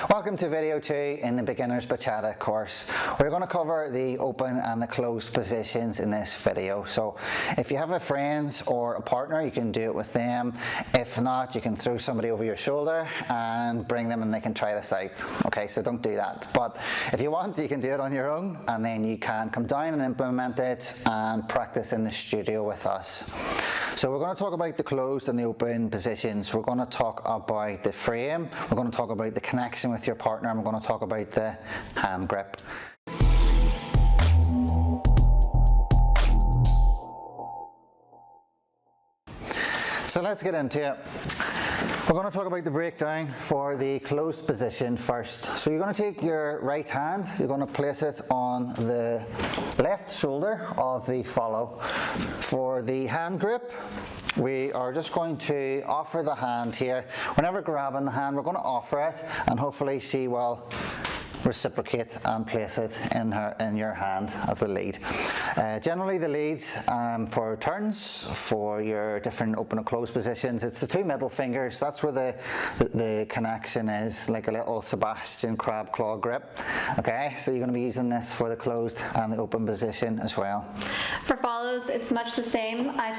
Welcome to video 2 in the Beginner's Bachata course. We're going to cover the open and the closed positions in this video. So if you have a friend or a partner, you can do it with them. If not, you can throw somebody over your shoulder and bring them and they can try this out. Okay, so don't do that. But if you want, you can do it on your own, and then you can come down and implement it and practice in the studio with us. So we're going to talk about the closed and the open positions. We're going to talk about the frame. We're going to talk about the connection with your partner, and we're going to talk about the hand grip. So let's get into it. We're going to talk about the breakdown for the closed position first. So you're going to take your right hand, you're going to place it on the left shoulder of the follow. For the hand grip, we are just going to offer the hand here. We're never grabbing the hand, we're going to offer it, and hopefully she will reciprocate and place it in your hand as the lead. Generally the leads for turns, for your different open and closed positions, it's the two middle fingers. That's where the connection is, like a little Sebastian crab claw grip. Okay, so you're going to be using this for the closed and the open position as well. For follows, it's much the same. I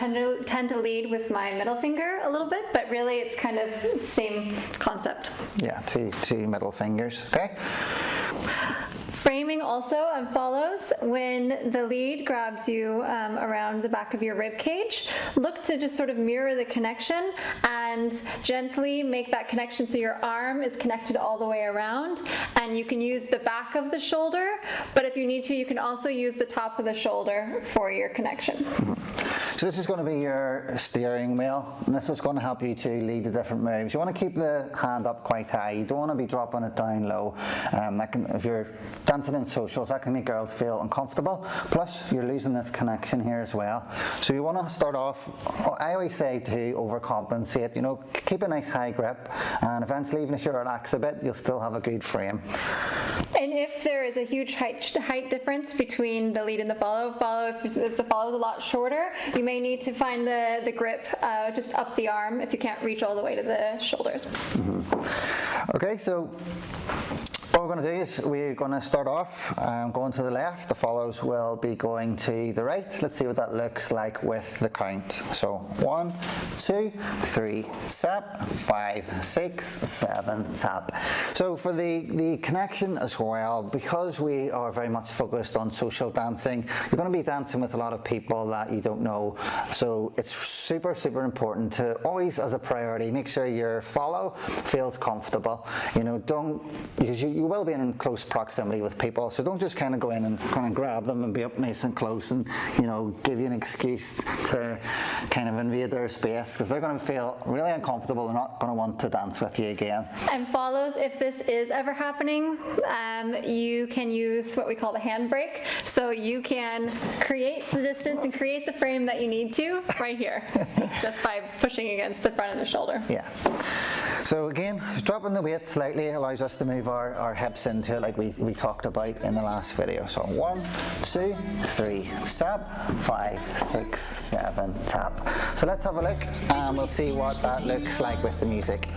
tend to lead with my middle finger a little bit, but really it's kind of the same concept. Yeah, two middle fingers. Okay. Framing also follows. When the lead grabs you around the back of your rib cage, look to just sort of mirror the connection and gently make that connection so your arm is connected all the way around, and you can use the back of the shoulder, but if you need to, you can also use the top of the shoulder for your connection. Mm-hmm. So this is going to be your steering wheel, and this is going to help you to lead the different moves. You want to keep the hand up quite high. You don't want to be dropping it down low. If you're dancing in socials, that can make girls feel uncomfortable. Plus, you're losing this connection here as well. So you want to start off, I always say to overcompensate, you know, keep a nice high grip, and eventually, even if you relax a bit, you'll still have a good frame. And if there is a huge height difference between the lead and the follow, if the follow is a lot shorter, you may need to find the grip just up the arm if you can't reach all the way to the shoulders. Mm-hmm. Okay, so what we're going to do is we're going to start off going to the left. The follows will be going to the right. Let's see what that looks like with the count. So 1, 2, 3, tap, 5, 6, 7, tap. So for the connection as well, because we are very much focused on social dancing, you're going to be dancing with a lot of people that you don't know. So it's super important to always, as a priority, make sure your follow feels comfortable. You know, because you will be in close proximity with people, so don't just kind of go in and kind of grab them and be up nice and close and, you know, give you an excuse to kind of invade their space, because they're going to feel really uncomfortable. They're not going to want to dance with you again. And follows, if this is ever happening, you can use what we call the handbrake, so you can create the distance and create the frame that you need to right here just by pushing against the front of the shoulder. Yeah. So again, dropping the weight slightly allows us to move our hips into it, like we talked about in the last video. So 1, 2, 3, tap, 5, 6, 7, tap. So let's have a look and we'll see what that looks like with the music.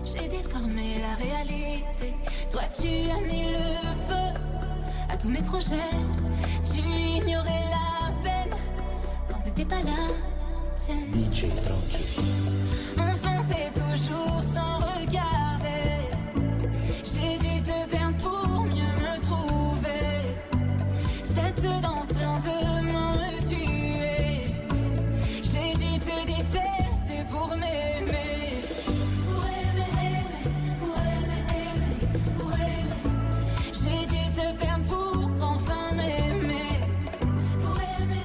J'ai déformé la réalité. Toi tu as mis le feu à tous mes projets. Tu ignorais la peine quand ce n'était pas là. DJ tranquille. On fonçait toujours sans regarder. J'ai dû te perdre pour mieux me trouver. Cette danse lentement me tuait. J'ai dû te détester pour m'aimer. Pour aimer. J'ai dû te perdre pour enfin m'aimer. Pour aimer.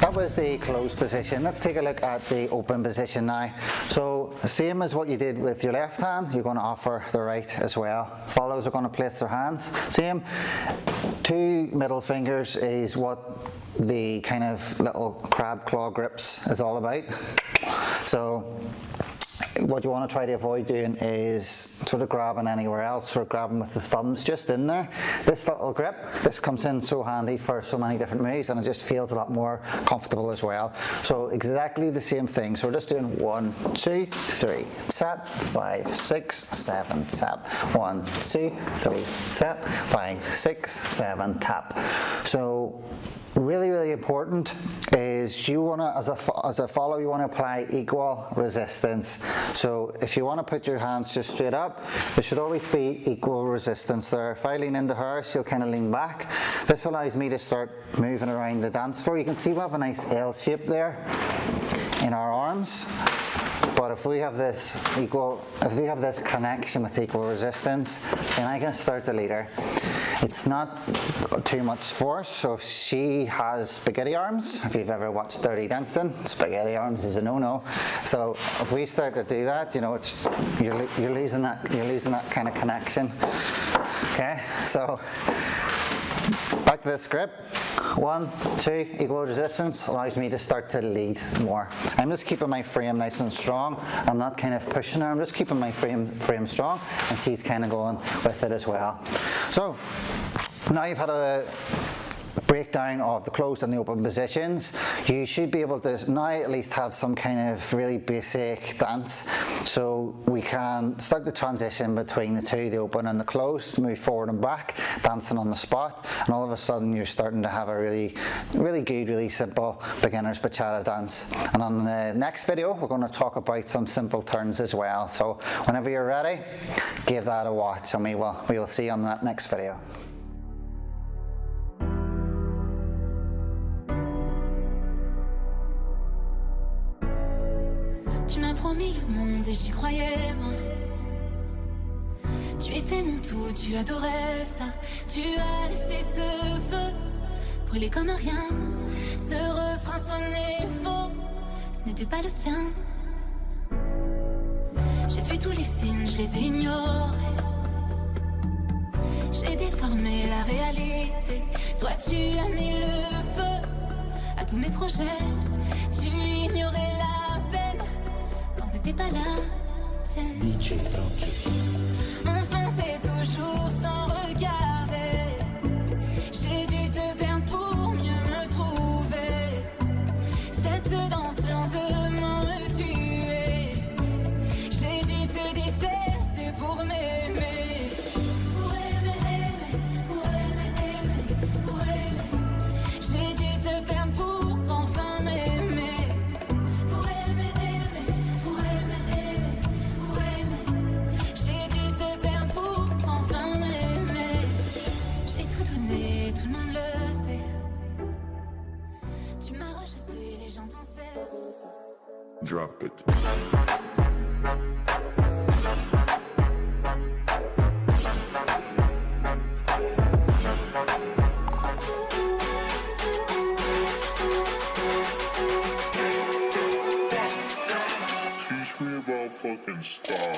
That was the closed position. Let's take a look at the open position now. So same as what you did with your left hand, you're going to offer the right as well. Follows are going to place their hands. Same. Two middle fingers is what the kind of little crab claw grips is all about. So what you want to try to avoid doing is sort of grabbing anywhere else or grabbing with the thumbs just in there. This little grip, this comes in so handy for so many different moves, and it just feels a lot more comfortable as well. So exactly the same thing. So we're just doing 1, 2, 3, tap, 5, 6, 7, tap. 1, 2, 3, tap. 5, 6, 7, tap. So really important is you want to, as a follow, you want to apply equal resistance. So if you want to put your hands just straight up, there should always be equal resistance there. If I lean into her, she'll kind of lean back. This allows me to start moving around the dance floor. You can see we have a nice L shape there in our arms. But if we have this connection with equal resistance, then I can start to lead her. It's not too much force. So if she has spaghetti arms, if you've ever watched Dirty Dancing, spaghetti arms is a no-no. So if we start to do that, you know, you're losing that kind of connection. Okay, so back to this grip. 1, 2, equal resistance allows me to start to lead more. I'm just keeping my frame nice and strong. I'm not kind of pushing her, I'm just keeping my frame strong, and she's kind of going with it as well. So now you've had a breakdown of the closed and the open positions, you should be able to now at least have some kind of really basic dance. So we can start the transition between the two, the open and the closed, move forward and back, dancing on the spot, and all of a sudden you're starting to have a really good, really simple beginner's bachata dance. And on the next video, we're going to talk about some simple turns as well. So whenever you're ready, give that a watch, and we will see you on that next video. Tu m'as promis le monde et j'y croyais, moi. Tu étais mon tout, tu adorais ça. Tu as laissé ce feu brûler comme rien. Ce refrain sonnait faux, ce n'était pas le tien. J'ai vu tous les signes, je les ignorais. J'ai déformé la réalité. Toi tu as mis le feu à tous mes projets. Tu ignorais la peine. T'es pas là, tiens. DJ tranquille. On fonçait toujours sans regarder. J'ai dû te perdre pour mieux me trouver. Cette danse lentement me tuait. J'ai dû te détester pour m'aimer. Pour aimer, pour aimer, pour aimer. J'ai dû te perdre pour enfin m'aimer. Drop it. Teach me about fucking style.